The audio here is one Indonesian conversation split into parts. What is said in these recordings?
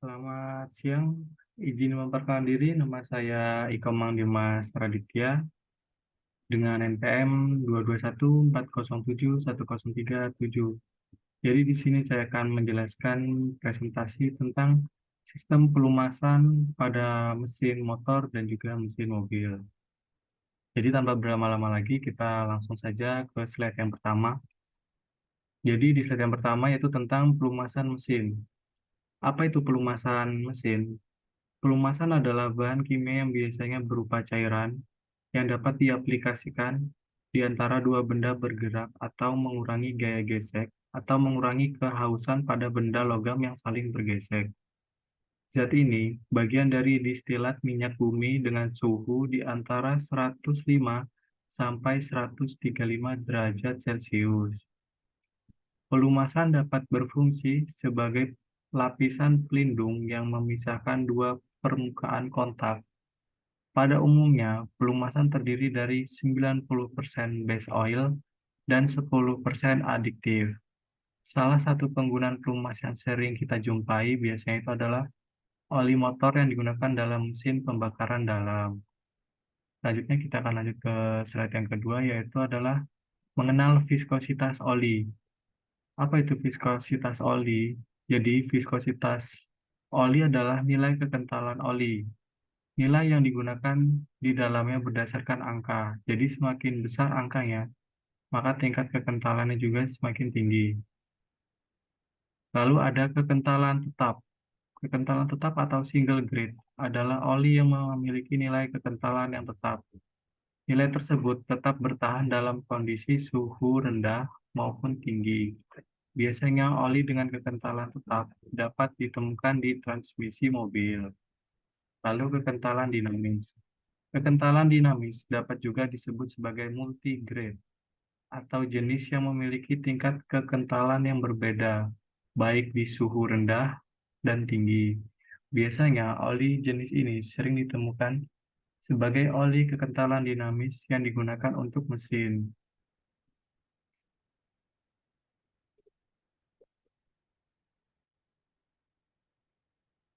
Selamat siang, izin memperkenalkan diri, nama saya Ikomang Dimas Raditya dengan NPM 22140710337. Jadi di sini saya akan menjelaskan presentasi tentang sistem pelumasan pada mesin motor dan juga mesin mobil. Jadi tanpa berlama-lama lagi, kita langsung saja ke slide yang pertama. Jadi di slide yang pertama yaitu tentang pelumasan mesin. Apa itu pelumasan mesin? Pelumasan adalah bahan kimia yang biasanya berupa cairan yang dapat diaplikasikan di antara dua benda bergerak atau mengurangi gaya gesek atau mengurangi kehausan pada benda logam yang saling bergesek. Zat ini bagian dari distilat minyak bumi dengan suhu di antara 105 sampai 135 derajat Celcius. Pelumasan dapat berfungsi sebagai lapisan pelindung yang memisahkan dua permukaan kontak. Pada umumnya, pelumasan terdiri dari 90% base oil dan 10% adiktif. Salah satu penggunaan pelumas yang sering kita jumpai biasanya itu adalah oli motor yang digunakan dalam mesin pembakaran dalam. Selanjutnya kita akan lanjut ke slide yang kedua, yaitu adalah mengenal viskositas oli. Apa itu viskositas oli? Jadi, viskositas oli adalah nilai kekentalan oli. Nilai yang digunakan di dalamnya berdasarkan angka. Jadi semakin besar angkanya, maka tingkat kekentalannya juga semakin tinggi. Lalu ada kekentalan tetap. Kekentalan tetap atau single grade adalah oli yang memiliki nilai kekentalan yang tetap. Nilai tersebut tetap bertahan dalam kondisi suhu rendah maupun tinggi. Biasanya oli dengan kekentalan tetap dapat ditemukan di transmisi mobil. Lalu kekentalan dinamis. Kekentalan dinamis dapat juga disebut sebagai multigrade atau jenis yang memiliki tingkat kekentalan yang berbeda, baik di suhu rendah dan tinggi. Biasanya oli jenis ini sering ditemukan sebagai oli kekentalan dinamis yang digunakan untuk mesin.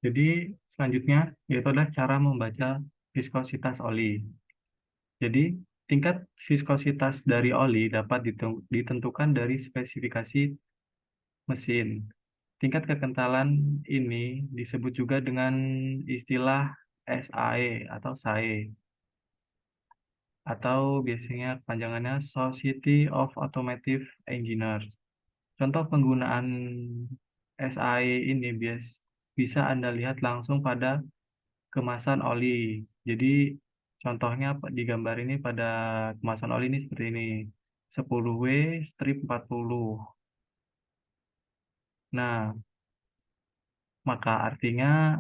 Jadi selanjutnya yaitu adalah cara membaca viskositas oli. Jadi tingkat viskositas dari oli dapat ditentukan dari spesifikasi mesin. Tingkat kekentalan ini disebut juga dengan istilah SAE atau SAE atau biasanya panjangannya Society of Automotive Engineers. Contoh penggunaan SAE ini bisa Anda lihat langsung pada kemasan oli. Jadi contohnya di gambar ini pada kemasan oli ini seperti ini. 10W strip 40. Nah, maka artinya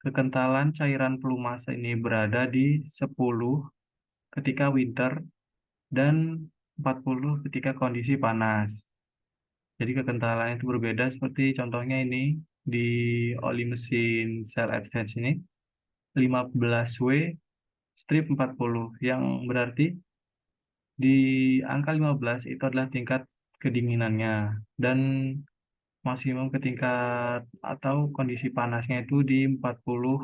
kekentalan cairan pelumas ini berada di 10 ketika winter dan 40 ketika kondisi panas. Jadi kekentalan itu berbeda seperti contohnya ini di oli mesin Cell Advance ini 15W strip 40 yang berarti di angka 15 itu adalah tingkat kedinginannya dan maksimum ke tingkat atau kondisi panasnya itu di 40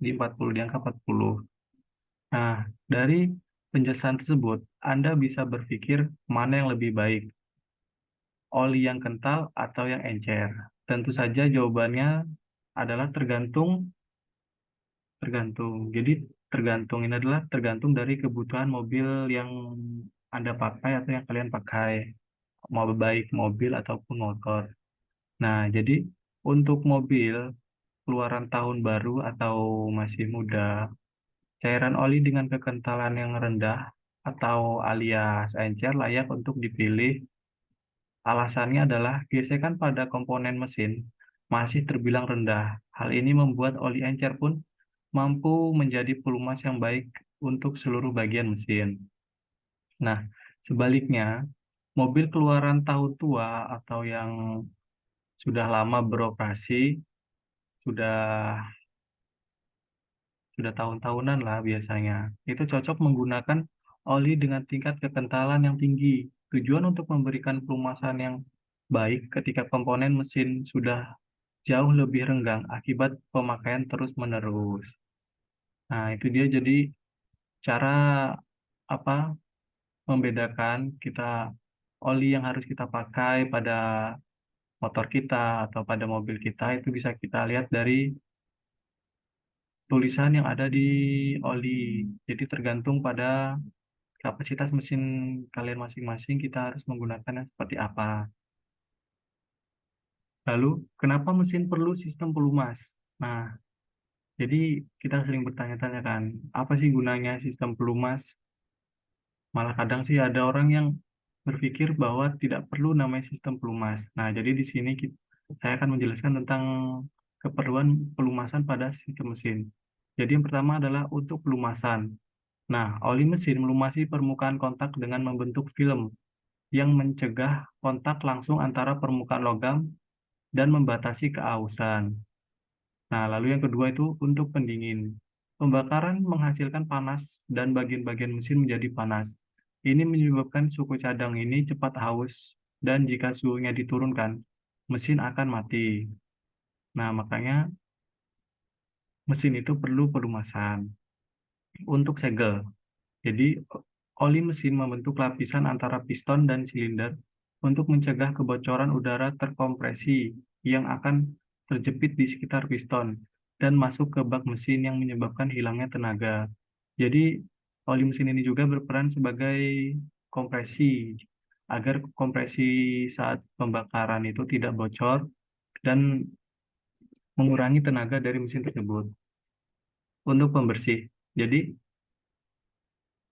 di angka 40. Nah, dari penjelasan tersebut Anda bisa berpikir mana yang lebih baik, oli yang kental atau yang encer. Tentu saja jawabannya adalah tergantung tergantung. Jadi tergantung ini adalah tergantung dari kebutuhan mobil yang Anda pakai atau yang kalian pakai, mau baik mobil ataupun motor. Nah, jadi untuk mobil keluaran tahun baru atau masih muda, cairan oli dengan kekentalan yang rendah atau alias encer layak untuk dipilih. Alasannya adalah gesekan pada komponen mesin masih terbilang rendah. Hal ini membuat oli encer pun mampu menjadi pelumas yang baik untuk seluruh bagian mesin. Nah, sebaliknya, mobil keluaran tahun tua atau yang sudah lama beroperasi, sudah sudah tahun-tahunan lah biasanya. Itu cocok menggunakan oli dengan tingkat kekentalan yang tinggi. Tujuan untuk memberikan pelumasan yang baik ketika komponen mesin sudah jauh lebih renggang akibat pemakaian terus-menerus. Nah, itu dia jadi cara apa membedakan oli yang harus kita pakai pada motor kita atau pada mobil kita itu bisa kita lihat dari tulisan yang ada di oli. Jadi tergantung pada kapasitas mesin kalian masing-masing, kita harus menggunakannya seperti apa. Lalu, kenapa mesin perlu sistem pelumas? Nah, jadi kita sering bertanya-tanya kan, apa sih gunanya sistem pelumas? Malah kadang sih ada orang yang berpikir bahwa tidak perlu namanya sistem pelumas. Nah, jadi di sini saya akan menjelaskan tentang keperluan pelumasan pada sistem mesin. Jadi yang pertama adalah untuk pelumasan. Nah, oli mesin melumasi permukaan kontak dengan membentuk film yang mencegah kontak langsung antara permukaan logam dan membatasi keausan. Nah, lalu yang kedua itu untuk pendingin. Pembakaran menghasilkan panas dan bagian-bagian mesin menjadi panas. Ini menyebabkan suku cadang ini cepat haus dan jika suhunya diturunkan, mesin akan mati. Nah, makanya mesin itu perlu pelumasan. Untuk segel, jadi oli mesin membentuk lapisan antara piston dan silinder untuk mencegah kebocoran udara terkompresi yang akan terjepit di sekitar piston dan masuk ke bak mesin yang menyebabkan hilangnya tenaga. Jadi oli mesin ini juga berperan sebagai kompresi agar kompresi saat pembakaran itu tidak bocor dan mengurangi tenaga dari mesin tersebut. Untuk pembersih, jadi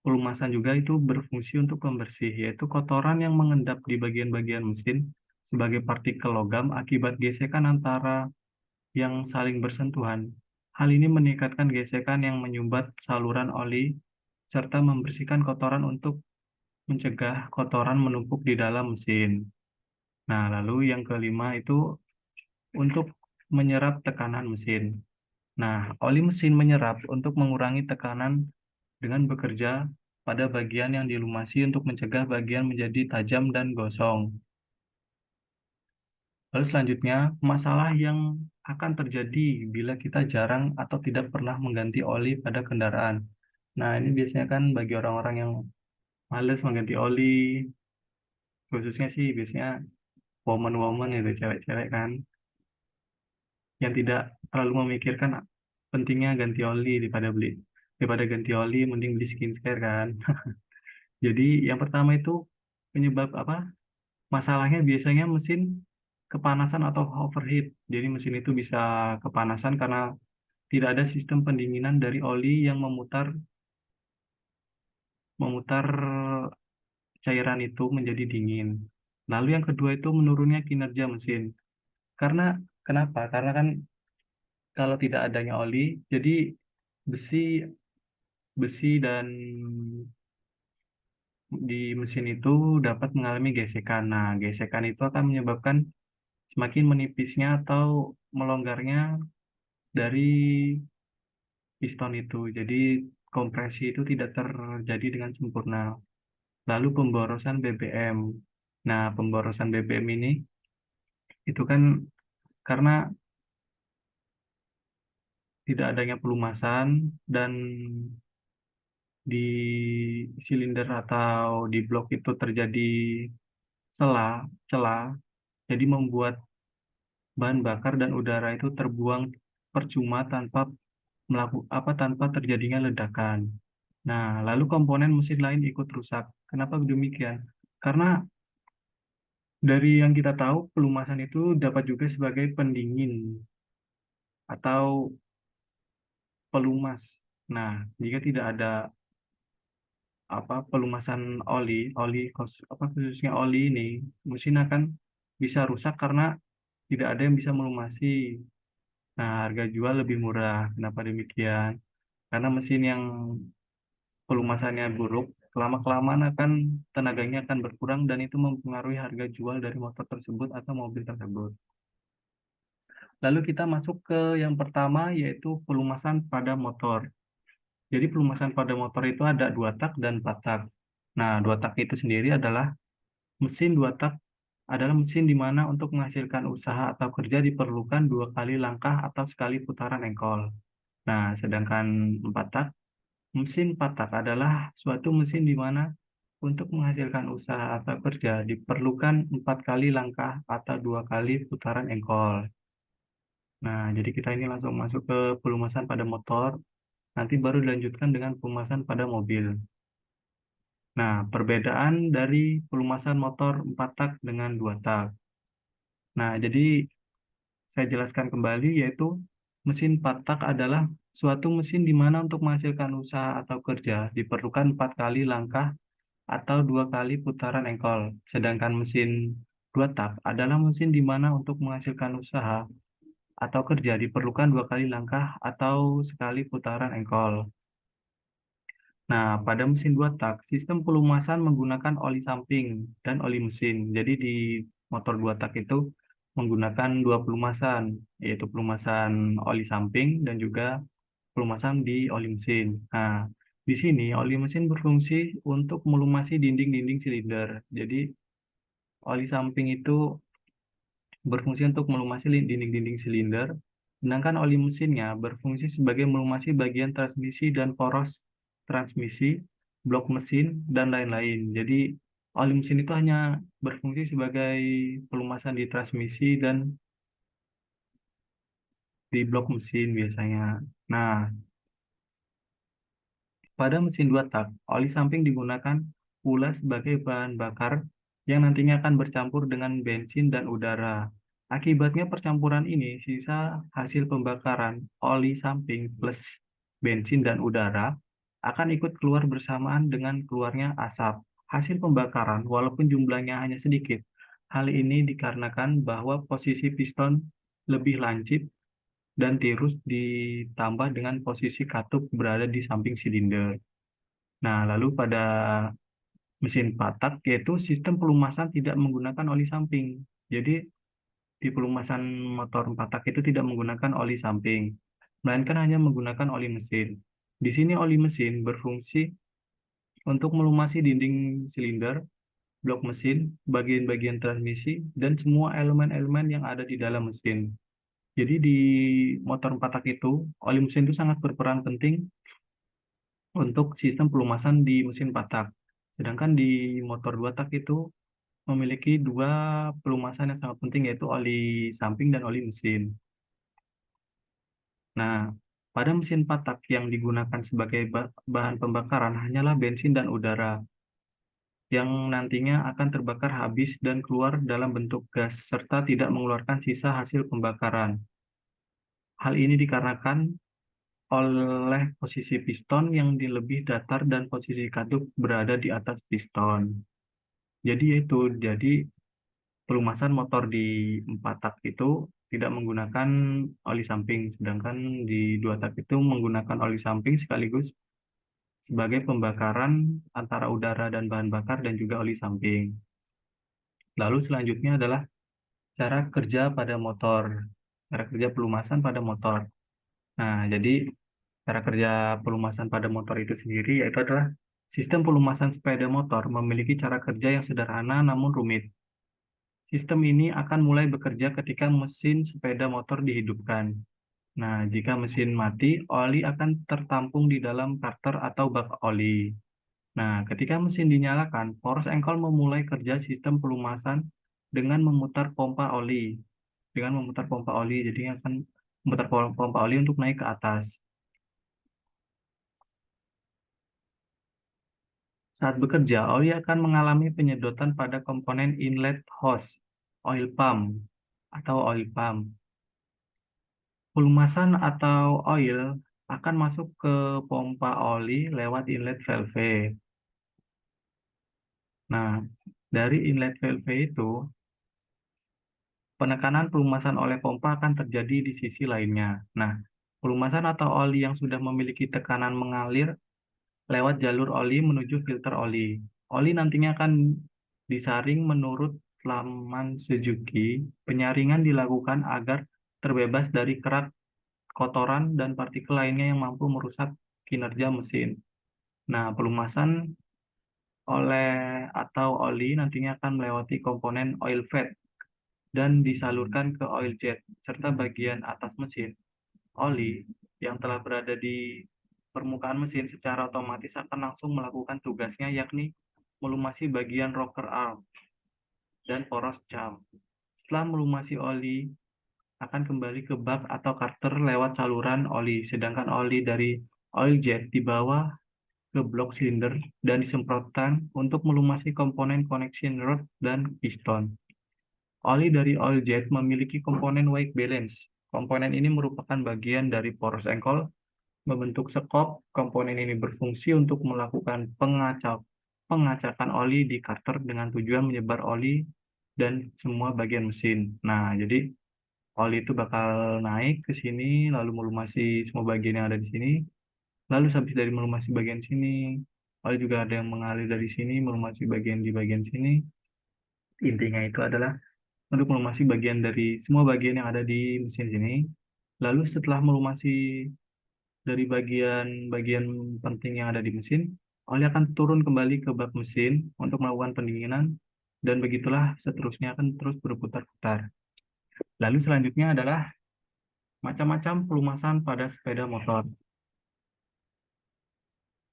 pelumasan juga itu berfungsi untuk pembersih, yaitu kotoran yang mengendap di bagian-bagian mesin sebagai partikel logam akibat gesekan antara yang saling bersentuhan. Hal ini meningkatkan gesekan yang menyumbat saluran oli serta membersihkan kotoran untuk mencegah kotoran menumpuk di dalam mesin. Nah, lalu yang kelima itu untuk menyerap tekanan mesin. Nah, oli mesin menyerap untuk mengurangi tekanan dengan bekerja pada bagian yang dilumasi untuk mencegah bagian menjadi tajam dan gosong. Lalu selanjutnya, masalah yang akan terjadi bila kita jarang atau tidak pernah mengganti oli pada kendaraan. Nah, ini biasanya kan bagi orang-orang yang males mengganti oli, khususnya sih biasanya woman-woman itu, cewek-cewek kan, yang tidak terlalu memikirkan pentingnya ganti oli daripada ganti oli mending beli skincare kan. Jadi yang pertama itu penyebab apa? Masalahnya biasanya mesin kepanasan atau overheat. Jadi mesin itu bisa kepanasan karena tidak ada sistem pendinginan dari oli yang memutar memutar cairan itu menjadi dingin. Lalu yang kedua itu menurunnya kinerja mesin. Karena kenapa? Karena kan kalau tidak adanya oli, jadi besi besi dan di mesin itu dapat mengalami gesekan. Nah, gesekan itu akan menyebabkan semakin menipisnya atau melonggarnya dari piston itu. Jadi kompresi itu tidak terjadi dengan sempurna. Lalu pemborosan BBM. Nah, pemborosan BBM ini itu kan karena tidak adanya pelumasan dan di silinder atau di blok itu terjadi celah, jadi membuat bahan bakar dan udara itu terbuang percuma tanpa terjadinya ledakan. Nah, lalu komponen mesin lain ikut rusak. Kenapa demikian? Karena dari yang kita tahu, pelumasan itu dapat juga sebagai pendingin atau pelumas. Nah, jika tidak ada pelumasan khususnya oli ini, mesin akan bisa rusak karena tidak ada yang bisa melumasi. Nah, harga jual lebih murah. Kenapa demikian? Karena mesin yang pelumasannya buruk, lama-kelamaan tenaganya akan berkurang dan itu mempengaruhi harga jual dari motor tersebut atau mobil tersebut. Lalu kita masuk ke yang pertama yaitu pelumasan pada motor. Jadi pelumasan pada motor itu ada 2 tak dan 4 tak. Nah, 2 tak itu sendiri adalah mesin 2 tak adalah mesin di mana untuk menghasilkan usaha atau kerja diperlukan 2 kali langkah atau sekali putaran engkol. Nah, sedangkan 4 tak, mesin 4 tak adalah suatu mesin di mana untuk menghasilkan usaha atau kerja diperlukan 4 kali langkah atau 2 kali putaran engkol. Nah, jadi kita ini langsung masuk ke pelumasan pada motor, nanti baru dilanjutkan dengan pelumasan pada mobil. Nah, perbedaan dari pelumasan motor 4 tak dengan 2 tak. Nah, jadi saya jelaskan kembali, yaitu mesin 4 tak adalah suatu mesin di mana untuk menghasilkan usaha atau kerja diperlukan 4 kali langkah atau 2 kali putaran engkol. Sedangkan mesin 2 tak adalah mesin di mana untuk menghasilkan usaha atau kerja diperlukan 2 kali langkah atau sekali putaran engkol. Nah, pada mesin 2 tak, sistem pelumasan menggunakan oli samping dan oli mesin. Jadi di motor 2 tak itu menggunakan 2 pelumasan, yaitu pelumasan oli samping dan juga pelumasan di oli mesin. Nah, di sini oli mesin berfungsi untuk melumasi dinding-dinding silinder. Jadi oli samping itu berfungsi untuk melumasi dinding-dinding silinder, sedangkan oli mesinnya berfungsi sebagai melumasi bagian transmisi dan poros transmisi, blok mesin, dan lain-lain. Jadi, oli mesin itu hanya berfungsi sebagai pelumasan di transmisi dan di blok mesin biasanya. Nah, pada mesin 2 tak, oli samping digunakan pula sebagai bahan bakar yang nantinya akan bercampur dengan bensin dan udara. Akibatnya percampuran ini, sisa hasil pembakaran oli samping plus bensin dan udara akan ikut keluar bersamaan dengan keluarnya asap. Hasil pembakaran, walaupun jumlahnya hanya sedikit, hal ini dikarenakan bahwa posisi piston lebih lancip dan tirus ditambah dengan posisi katup berada di samping silinder. Nah, lalu pada mesin 4 tak, yaitu sistem pelumasan tidak menggunakan oli samping. Jadi, di pelumasan motor 4 tak itu tidak menggunakan oli samping, melainkan hanya menggunakan oli mesin. Di sini oli mesin berfungsi untuk melumasi dinding silinder, blok mesin, bagian-bagian transmisi, dan semua elemen-elemen yang ada di dalam mesin. Jadi di motor 4 tak itu, oli mesin itu sangat berperan penting untuk sistem pelumasan di mesin 4 tak. Sedangkan di motor 2 tak itu memiliki 2 pelumasan yang sangat penting, yaitu oli samping dan oli mesin. Nah, pada mesin 4 tak yang digunakan sebagai bahan pembakaran hanyalah bensin dan udara yang nantinya akan terbakar habis dan keluar dalam bentuk gas serta tidak mengeluarkan sisa hasil pembakaran. Hal ini dikarenakan oleh posisi piston yang di lebih datar dan posisi katup berada di atas piston. Jadi pelumasan motor di 4 tak itu tidak menggunakan oli samping, sedangkan di 2 tak itu menggunakan oli samping sekaligus sebagai pembakaran antara udara dan bahan bakar dan juga oli samping. Lalu selanjutnya adalah cara kerja pada motor, cara kerja pelumasan pada motor. Nah, jadi cara kerja pelumasan pada motor itu sendiri yaitu adalah sistem pelumasan sepeda motor memiliki cara kerja yang sederhana namun rumit. Sistem ini akan mulai bekerja ketika mesin sepeda motor dihidupkan. Nah, jika mesin mati, oli akan tertampung di dalam karter atau bak oli. Nah, ketika mesin dinyalakan, poros engkol memulai kerja sistem pelumasan dengan memutar pompa oli. Dengan memutar pompa oli, jadi akan memutar pompa oli untuk naik ke atas. Saat bekerja, oli akan mengalami penyedotan pada komponen inlet hose, oil pump, atau oil pump. Pelumasan atau oil akan masuk ke pompa oli lewat inlet valve. Nah, dari inlet valve itu, penekanan pelumasan oleh pompa akan terjadi di sisi lainnya. Nah, pelumasan atau oli yang sudah memiliki tekanan mengalir lewat jalur oli menuju filter oli. Oli nantinya akan disaring menurut laman Suzuki. Penyaringan dilakukan agar terbebas dari kerak, kotoran, dan partikel lainnya yang mampu merusak kinerja mesin. Nah, pelumasan oleh atau oli nantinya akan melewati komponen oil fat dan disalurkan ke oil jet serta bagian atas mesin. Oli yang telah berada di permukaan mesin secara otomatis akan langsung melakukan tugasnya, yakni melumasi bagian rocker arm dan poros cam. Setelah melumasi oli, akan kembali ke bak atau karter lewat saluran oli, sedangkan oli dari oil jet dibawa ke blok silinder dan disemprotkan untuk melumasi komponen connection rod dan piston. Oli dari oil jet memiliki komponen weight balance. Komponen ini merupakan bagian dari poros engkol membentuk sekop. Komponen ini berfungsi untuk melakukan pengacakan oli di karter dengan tujuan menyebar oli dan semua bagian mesin. Nah, jadi oli itu bakal naik ke sini, lalu melumasi semua bagian yang ada di sini. Lalu habis dari melumasi bagian sini, oli juga ada yang mengalir dari sini, melumasi bagian di bagian sini. Intinya itu adalah untuk melumasi bagian dari semua bagian yang ada di mesin sini. Lalu setelah melumasi dari bagian-bagian penting yang ada di mesin, oli akan turun kembali ke bak mesin untuk melakukan pendinginan, dan begitulah seterusnya akan terus berputar-putar. Lalu selanjutnya adalah macam-macam pelumasan pada sepeda motor.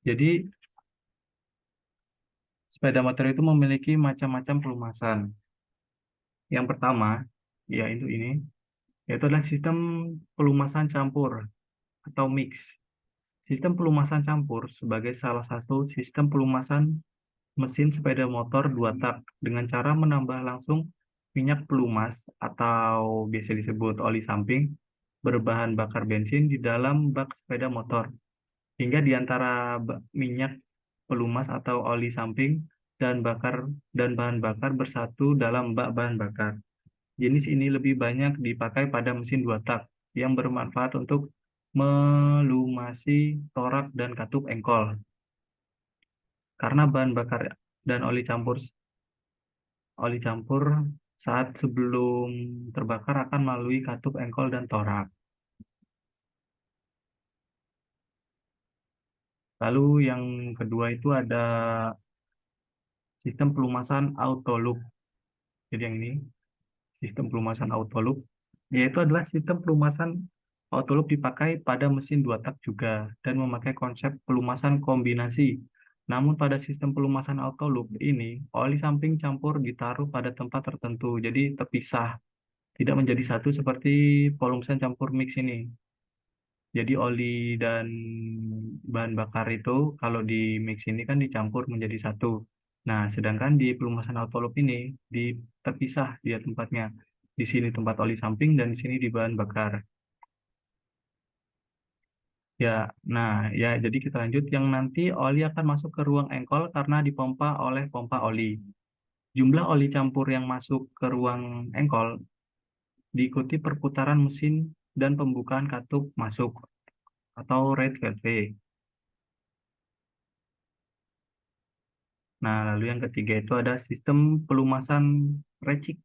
Jadi, sepeda motor itu memiliki macam-macam pelumasan. Yang pertama, yaitu yaitu adalah sistem pelumasan campur atau mix. Sistem pelumasan campur sebagai salah satu sistem pelumasan mesin sepeda motor dua tak dengan cara menambah langsung minyak pelumas atau biasa disebut oli samping berbahan bakar bensin di dalam bak sepeda motor, hingga di antara minyak pelumas atau oli samping dan bahan bakar bersatu dalam bak bahan bakar. Jenis ini lebih banyak dipakai pada mesin dua tak yang bermanfaat untuk melumasi torak dan katup engkol. Karena bahan bakar dan oli campur saat sebelum terbakar akan melalui katup engkol dan torak. Lalu yang kedua itu ada sistem pelumasan auto loop. Jadi yang ini sistem pelumasan auto loop, yaitu adalah sistem pelumasan auto loop dipakai pada mesin dua tak juga dan memakai konsep pelumasan kombinasi. Namun pada sistem pelumasan auto loop ini, oli samping campur ditaruh pada tempat tertentu, jadi terpisah, tidak menjadi satu seperti pelumasan campur mix ini. Jadi oli dan bahan bakar itu kalau di mix ini kan dicampur menjadi satu. Nah, sedangkan di pelumasan autolop ini terpisah dia tempatnya. Di sini tempat oli samping dan di sini di bahan bakar. Ya, nah ya jadi kita lanjut yang nanti oli akan masuk ke ruang engkol karena dipompa oleh pompa oli. Jumlah oli campur yang masuk ke ruang engkol diikuti perputaran mesin dan pembukaan katup masuk atau rate valve. Nah, lalu yang ketiga itu ada sistem pelumasan racik.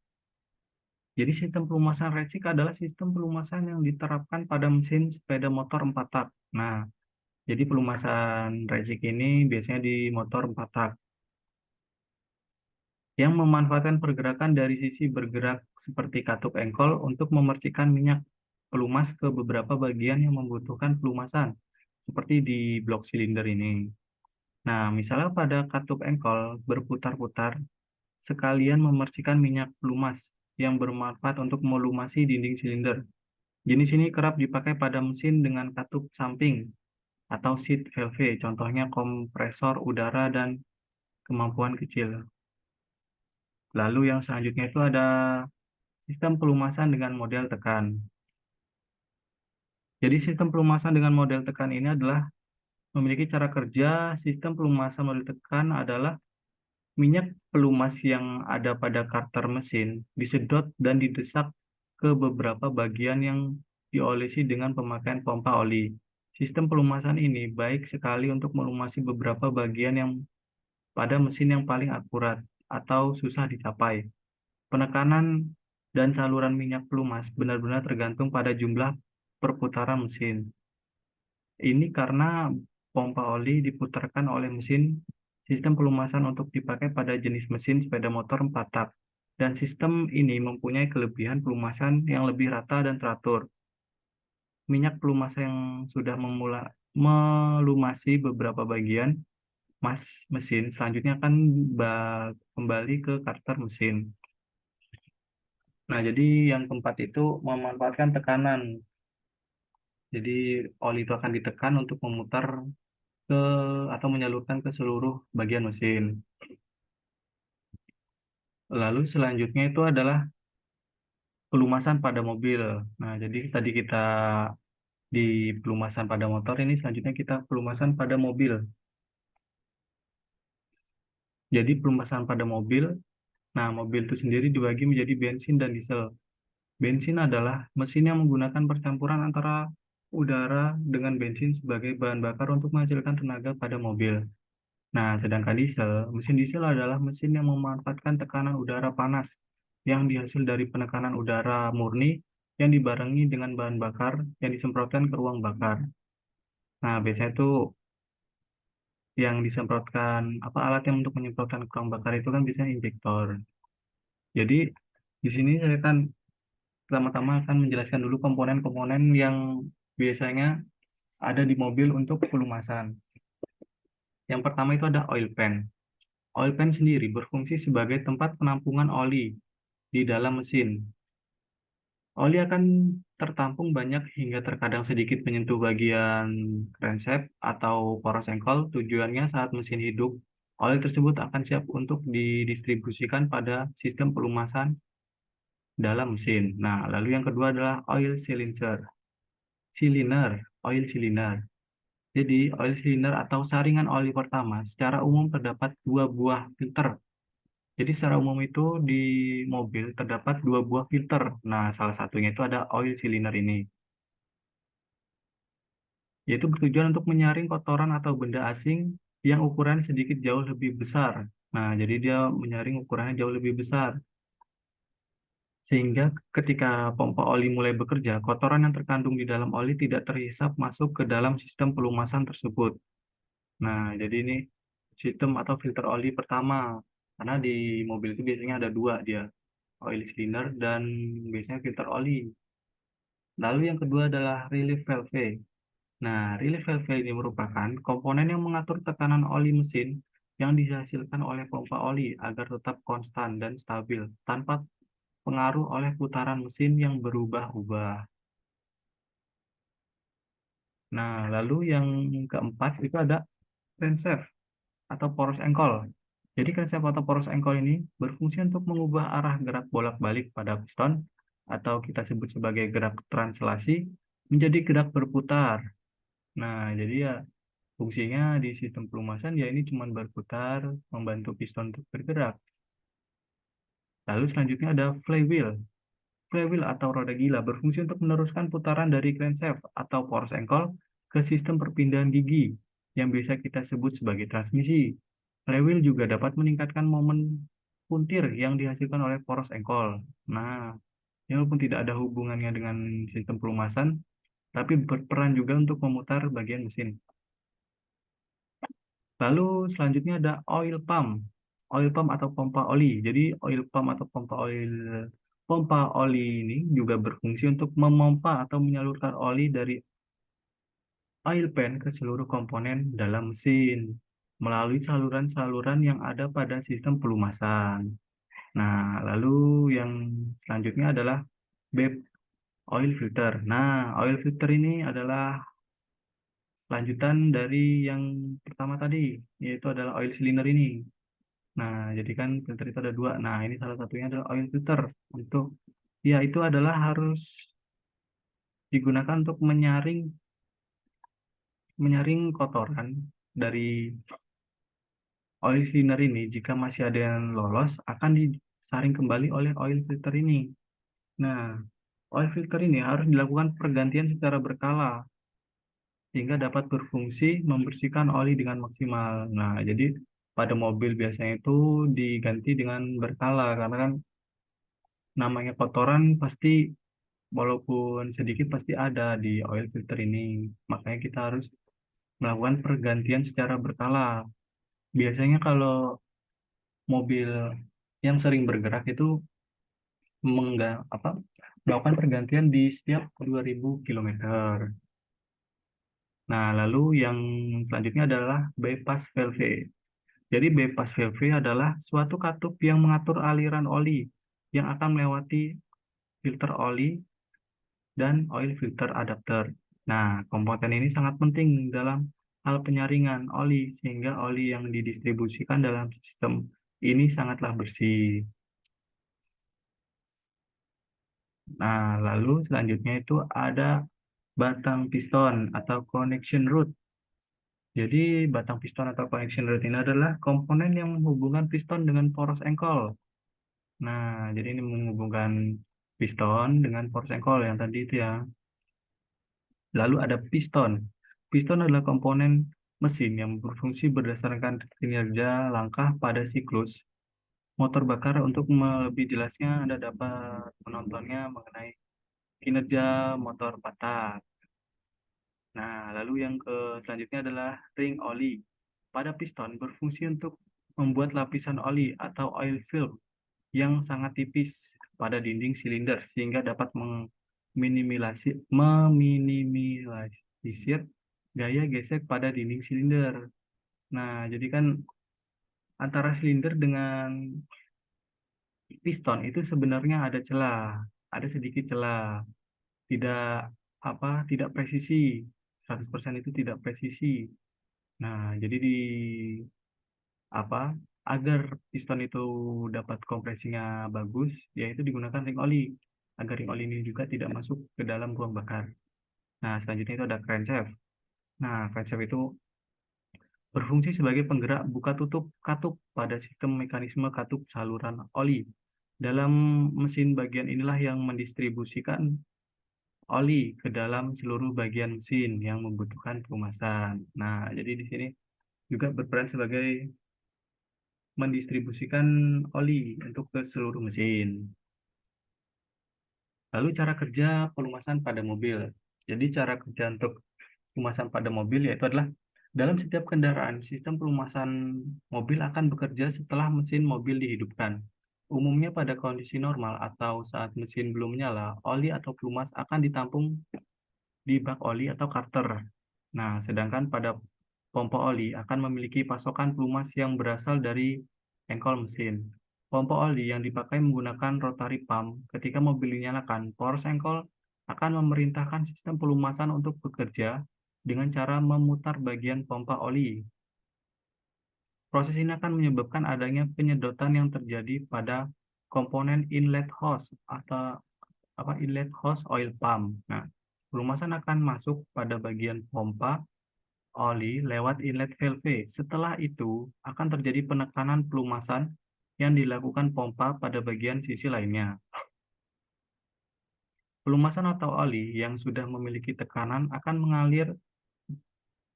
Jadi sistem pelumasan racik adalah sistem pelumasan yang diterapkan pada mesin sepeda motor 4 tak. Nah, jadi pelumasan racik ini biasanya di motor 4 tak yang memanfaatkan pergerakan dari sisi bergerak seperti katup engkol untuk memercikan minyak pelumas ke beberapa bagian yang membutuhkan pelumasan, seperti di blok silinder ini. Nah, misalnya pada katup engkol berputar-putar, sekalian memercikan minyak pelumas yang bermanfaat untuk melumasi dinding silinder. Jenis ini kerap dipakai pada mesin dengan katup samping atau seat valve, contohnya kompresor udara dan kemampuan kecil. Lalu yang selanjutnya itu ada sistem pelumasan dengan model tekan. Jadi sistem pelumasan dengan model tekan ini adalah memiliki cara kerja. Sistem pelumasan model tekan adalah minyak pelumas yang ada pada karter mesin disedot dan didesak ke beberapa bagian yang diolesi dengan pemakaian pompa oli. Sistem pelumasan ini baik sekali untuk melumasi beberapa bagian yang pada mesin yang paling akurat atau susah dicapai. Penekanan dan saluran minyak pelumas benar-benar tergantung pada jumlah perputaran mesin. Ini karena pompa oli diputarkan oleh mesin Sistem pelumasan untuk dipakai pada jenis mesin sepeda motor 4 tak. Dan sistem ini mempunyai kelebihan pelumasan yang lebih rata dan teratur. Minyak pelumas yang sudah melumasi beberapa bagian mesin selanjutnya akan kembali ke karter mesin. Nah, jadi yang keempat itu memanfaatkan tekanan. Jadi oli itu akan ditekan untuk memutar ke atau menyalurkan ke seluruh bagian mesin. Lalu selanjutnya itu adalah pelumasan pada mobil. Nah, jadi tadi kita di pelumasan pada motor, ini selanjutnya kita pelumasan pada mobil. Jadi pelumasan pada mobil, nah mobil itu sendiri dibagi menjadi bensin dan diesel. Bensin adalah mesin yang menggunakan percampuran antara udara dengan bensin sebagai bahan bakar untuk menghasilkan tenaga pada mobil. Nah, sedangkan mesin diesel adalah mesin yang memanfaatkan tekanan udara panas yang dihasil dari penekanan udara murni yang dibarengi dengan bahan bakar yang disemprotkan ke ruang bakar. Nah, biasanya itu yang disemprotkan, apa alat yang untuk menyemprotkan ke ruang bakar itu kan biasanya injektor. Jadi, di sini saya akan pertama-tama akan menjelaskan dulu komponen-komponen yang biasanya ada di mobil untuk pelumasan. Yang pertama itu ada oil pan. Oil pan sendiri berfungsi sebagai tempat penampungan oli di dalam mesin. Oli akan tertampung banyak hingga terkadang sedikit menyentuh bagian crankshaft atau poros engkol. Tujuannya saat mesin hidup, oli tersebut akan siap untuk didistribusikan pada sistem pelumasan dalam mesin. Nah, lalu yang kedua adalah oil cylinder. Cylinder, oil cylinder. Jadi, oil cylinder atau saringan oli pertama secara umum terdapat dua buah filter. Jadi secara umum itu di mobil terdapat dua buah filter. Nah, salah satunya itu ada oil cylinder ini, yaitu bertujuan untuk menyaring kotoran atau benda asing yang ukuran sedikit jauh lebih besar. Nah, jadi dia menyaring ukurannya jauh lebih besar. Sehingga ketika pompa oli mulai bekerja, kotoran yang terkandung di dalam oli tidak terhisap masuk ke dalam sistem pelumasan tersebut. Nah, jadi ini sistem atau filter oli pertama. Karena di mobil itu biasanya ada dua dia, oil cylinder dan biasanya filter oli. Lalu yang kedua adalah relief valve. Nah, relief valve ini merupakan komponen yang mengatur tekanan oli mesin yang dihasilkan oleh pompa oli agar tetap konstan dan stabil tanpa pengaruh oleh putaran mesin yang berubah-ubah. Nah, lalu yang keempat itu ada crankshaft atau poros engkol. Jadi crankshaft atau poros engkol ini berfungsi untuk mengubah arah gerak bolak-balik pada piston atau kita sebut sebagai gerak translasi menjadi gerak berputar. Nah, jadi ya fungsinya di sistem pelumasan ya ini cuma berputar, membantu piston untuk bergerak. Lalu selanjutnya ada flywheel. Flywheel atau roda gila berfungsi untuk meneruskan putaran dari crankshaft atau poros engkol ke sistem perpindahan gigi yang bisa kita sebut sebagai transmisi. Flywheel juga dapat meningkatkan momen puntir yang dihasilkan oleh poros engkol. Nah, walaupun tidak ada hubungannya dengan sistem pelumasan, tapi berperan juga untuk memutar bagian mesin. Lalu selanjutnya ada oil pump. Oil pump atau pompa oli. Jadi oil pump atau pompa oli ini juga berfungsi untuk memompa atau menyalurkan oli dari oil pan ke seluruh komponen dalam mesin melalui saluran-saluran yang ada pada sistem pelumasan. Nah, lalu yang selanjutnya adalah BEP oil filter. Nah, oil filter ini adalah lanjutan dari yang pertama tadi, yaitu adalah oil cylinder ini. Nah, jadi kan filter itu ada dua. Nah, ini salah satunya adalah oil filter. Untuk, ya itu adalah harus digunakan untuk menyaring kotoran dari oil cleaner ini. Jika masih ada yang lolos, akan disaring kembali oleh oil filter ini. Nah, oil filter ini harus dilakukan pergantian secara berkala sehingga dapat berfungsi membersihkan oli dengan maksimal. Nah, jadi pada mobil biasanya itu diganti dengan berkala karena kan namanya kotoran pasti walaupun sedikit pasti ada di oil filter ini. Makanya kita harus melakukan pergantian secara berkala. Biasanya kalau mobil yang sering bergerak itu melakukan pergantian di setiap 2000 kilometer. Nah, lalu yang selanjutnya adalah bypass valve. Jadi bypass valve adalah suatu katup yang mengatur aliran oli yang akan melewati filter oli dan oil filter adapter. Nah, komponen ini sangat penting dalam hal penyaringan oli sehingga oli yang didistribusikan dalam sistem ini sangatlah bersih. Nah, lalu selanjutnya itu ada batang piston atau connection rod. Jadi, batang piston atau connection rod ini adalah komponen yang menghubungkan piston dengan poros engkol. Nah, jadi ini menghubungkan piston dengan poros engkol yang tadi itu ya. Lalu ada piston. Piston adalah komponen mesin yang berfungsi berdasarkan kinerja langkah pada siklus motor bakar. Untuk lebih jelasnya, Anda dapat menontonnya mengenai kinerja motor Batak. Nah, lalu yang selanjutnya adalah ring oli. Pada piston berfungsi untuk membuat lapisan oli atau oil film yang sangat tipis pada dinding silinder sehingga dapat meminimalisir gaya gesek pada dinding silinder. Nah, jadi kan antara silinder dengan piston itu sebenarnya ada celah, ada sedikit celah, tidak tidak presisi. 100% itu tidak presisi. Nah, jadi apa agar piston itu dapat kompresinya bagus, yaitu digunakan ring oli agar ring oli ini juga tidak masuk ke dalam ruang bakar. Nah, selanjutnya itu ada crankshaft. Nah, crankshaft itu berfungsi sebagai penggerak buka tutup katup pada sistem mekanisme katup saluran oli. Dalam mesin, bagian inilah yang mendistribusikan oli ke dalam seluruh bagian mesin yang membutuhkan pelumasan. Nah, jadi di sini juga berperan sebagai mendistribusikan oli untuk ke seluruh mesin. Lalu cara kerja pelumasan pada mobil. Jadi cara kerja untuk pelumasan pada mobil yaitu adalah dalam setiap kendaraan, sistem pelumasan mobil akan bekerja setelah mesin mobil dihidupkan. Umumnya pada kondisi normal atau saat mesin belum nyala, oli atau pelumas akan ditampung di bak oli atau karter. Nah, sedangkan pada pompa oli akan memiliki pasokan pelumas yang berasal dari engkol mesin. Pompa oli yang dipakai menggunakan rotary pump. Ketika mobil dinyalakan, poros engkol akan memerintahkan sistem pelumasan untuk bekerja dengan cara memutar bagian pompa oli. Proses ini akan menyebabkan adanya penyedotan yang terjadi pada komponen inlet hose atau inlet hose oil pump. Nah, pelumasan akan masuk pada bagian pompa oli lewat inlet valve. Setelah itu akan terjadi penekanan pelumasan yang dilakukan pompa pada bagian sisi lainnya. Pelumasan atau oli yang sudah memiliki tekanan akan mengalir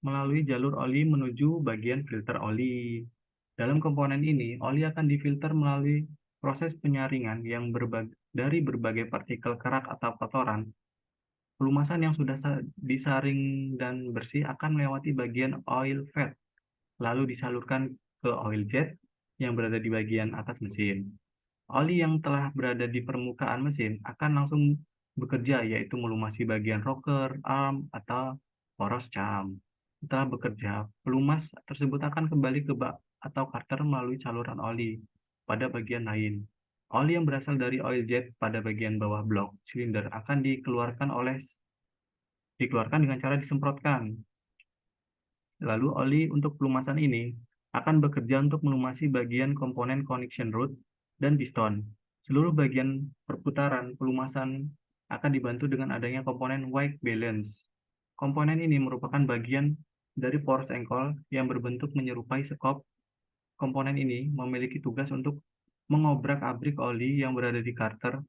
melalui jalur oli menuju bagian filter oli. Dalam komponen ini, oli akan difilter melalui proses penyaringan yang dari berbagai partikel kerak atau kotoran. Pelumasan yang sudah disaring dan bersih akan melewati bagian oil vat, lalu disalurkan ke oil jet yang berada di bagian atas mesin. Oli yang telah berada di permukaan mesin akan langsung bekerja, yaitu melumasi bagian rocker, arm, atau poros cam. Setelah bekerja, pelumas tersebut akan kembali ke bak atau karter melalui saluran oli pada bagian lain. Oli yang berasal dari oil jet pada bagian bawah blok silinder akan dikeluarkan dengan cara disemprotkan. Lalu oli untuk pelumasan ini akan bekerja untuk melumasi bagian komponen connection rod dan piston. Seluruh bagian perputaran pelumasan akan dibantu dengan adanya komponen white balance. Komponen ini merupakan bagian dari poros engkol yang berbentuk menyerupai sekop. Komponen ini memiliki tugas untuk mengobrak-abrik oli yang berada di karter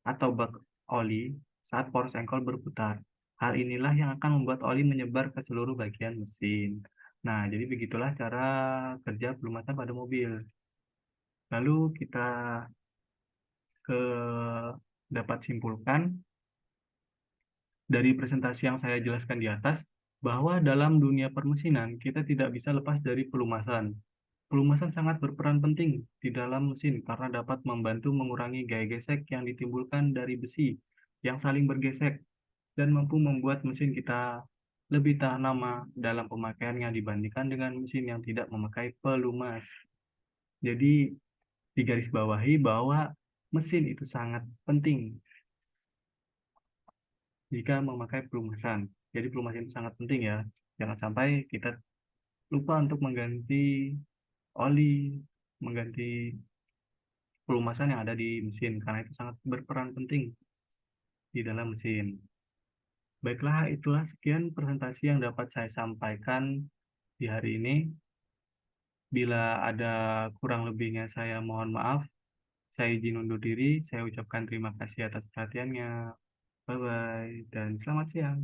atau bak oli saat poros engkol berputar. Hal inilah yang akan membuat oli menyebar ke seluruh bagian mesin. Nah, jadi begitulah cara kerja pelumasan pada mobil. Lalu kita ke dapat simpulkan dari presentasi yang saya jelaskan di atas bahwa dalam dunia permesinan kita tidak bisa lepas dari pelumasan. Pelumasan sangat berperan penting di dalam mesin karena dapat membantu mengurangi gaya gesek yang ditimbulkan dari besi yang saling bergesek dan mampu membuat mesin kita lebih tahan lama dalam pemakaiannya dibandingkan dengan mesin yang tidak memakai pelumas. Jadi digarisbawahi bahwa mesin itu sangat penting jika memakai pelumasan. Jadi pelumasan itu sangat penting ya. Jangan sampai kita lupa untuk mengganti oli, mengganti pelumasan yang ada di mesin karena itu sangat berperan penting di dalam mesin. Baiklah, itulah sekian presentasi yang dapat saya sampaikan di hari ini. Bila ada kurang lebihnya saya mohon maaf. Saya izin undur diri. Saya ucapkan terima kasih atas perhatiannya. Bye-bye dan selamat siang.